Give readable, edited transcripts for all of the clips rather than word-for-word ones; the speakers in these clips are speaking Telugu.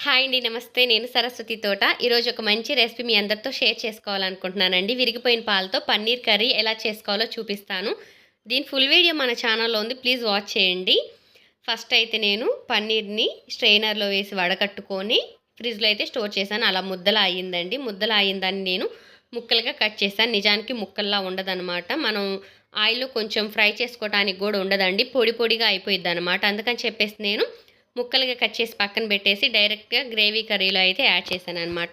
హాయ్ అండి. నమస్తే. నేను సరస్వతి తోట. ఈరోజు ఒక మంచి రెసిపీ మీ అందరితో షేర్ చేసుకోవాలనుకుంటున్నానండి. విరిగిపోయిన పాలతో పన్నీర్ కర్రీ ఎలా చేసుకోవాలో చూపిస్తాను. దీని ఫుల్ వీడియో మన ఛానల్‌లో ఉంది. ప్లీజ్ వాచ్ చేయండి. ఫస్ట్ అయితే నేను పన్నీర్‌ని స్ట్రెయినర్‌లో వేసి వడకట్టుకొని ఫ్రిడ్జ్‌లో అయితే స్టోర్ చేశాను. అలా ముద్దలా అయిందండి. ముద్దలా అయిందాన్ని నేను ముక్కలుగా కట్ చేశాను. నిజానికి ముక్కల్లా ఉండదనమాట. మనం ఆయిల్‌లో కొంచెం ఫ్రై చేసుకోవటానికి కూడా ఉండదండి. పొడి పొడిగా అయిపోయిద్దనమాట. అందుకని చెప్పేసి నేను ముక్కలుగా కట్ చేసి పక్కన పెట్టేసి డైరెక్ట్‌గా గ్రేవీ కర్రీలో అయితే యాడ్ చేశాననమాట.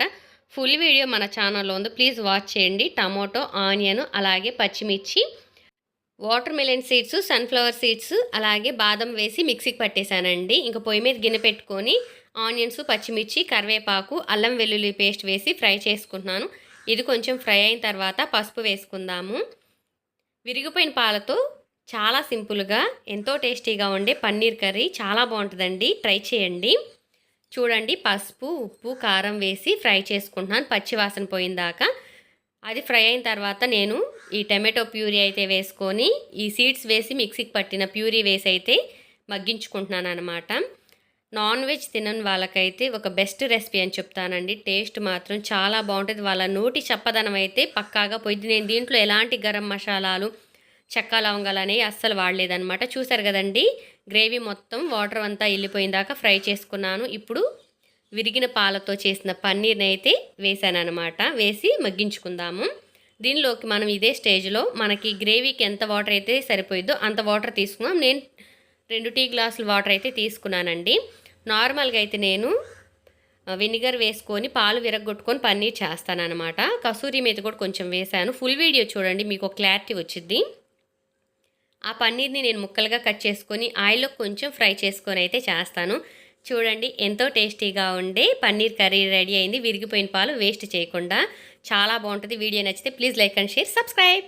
ఫుల్ వీడియో మన ఛానల్‌లో ఉంది. ప్లీజ్ వాచ్ చేయండి. టమాటో, ఆనియన్ అలాగే పచ్చిమిర్చి, water melon seeds, sunflower seeds అలాగే బాదం వేసి మిక్సీకి పట్టేశానండి. ఇంక పొయ్యి మీద గిన్నె పెట్టుకొని ఆనియన్స్, పచ్చిమిర్చి, కరివేపాకు, అల్లం వెల్లుల్లి పేస్ట్ వేసి ఫ్రై చేసుకుంటున్నాను. ఇది కొంచెం ఫ్రై అయిన తర్వాత పసుపు వేసుకుందాము. విరిగిపోయిన పాలతో చాలా సింపుల్‌గా ఎంతో టేస్టీగా ఉండే పన్నీర్ కర్రీ చాలా బాగుంటుందండి. ట్రై చేయండి. చూడండి, పసుపు, ఉప్పు, కారం వేసి ఫ్రై చేసుకుంటున్నాను పచ్చి వాసన పోయిందాకా. అది ఫ్రై అయిన తర్వాత నేను ఈ టమాటో ప్యూరీ అయితే వేసుకొని ఈ సీడ్స్ వేసి మిక్సీకి పట్టిన ప్యూరీ వేసి అయితే మగ్గించుకుంటున్నాను అనమాట. నాన్ వెజ్ తినని వాళ్ళకైతే ఒక బెస్ట్ రెసిపీ అని చెప్తానండి. టేస్ట్ మాత్రం చాలా బాగుంటుంది. వాళ్ళ నోటి చప్పదనం అయితే పక్కాగా పోయింది. నేను దీంట్లో ఎలాంటి గరం మసాలాలు, చెక్క లవంగాలు అనేవి అస్సలు వాడలేదనమాట. చూసారు కదండి, గ్రేవీ మొత్తం వాటర్ అంతా వెళ్ళిపోయిందాక ఫ్రై చేసుకున్నాను. ఇప్పుడు విరిగిన పాలతో చేసిన పన్నీర్ని అయితే వేసానమాట. వేసి మగ్గించుకుందాము. దీనిలోకి మనం ఇదే స్టేజ్లో మనకి గ్రేవీకి ఎంత వాటర్ అయితే సరిపోయిద్దో అంత వాటర్ తీసుకున్నాం. నేను 2 టీ గ్లాసుల వాటర్ అయితే తీసుకున్నానండి. నార్మల్గా అయితే నేను వినిగర్ వేసుకొని పాలు విరగొట్టుకొని పన్నీర్ చేస్తానన్నమాట. కసూరి మేతి కూడా కొంచెం వేసాను. ఫుల్ వీడియో చూడండి, మీకు ఒక క్లారిటీ వచ్చింది. ఆ పన్నీర్ని నేను ముక్కలుగా కట్ చేసుకొని ఆయిల్లో కొంచెం ఫ్రై చేసుకొని అయితే చేస్తాను. చూడండి, ఎంతో టేస్టీగా ఉండే పన్నీర్ కర్రీ రెడీ అయింది. విరిగిపోయిన పాలు వేస్ట్ చేయకుండా చాలా బాగుంటుంది. వీడియో నచ్చితే please like and share, subscribe.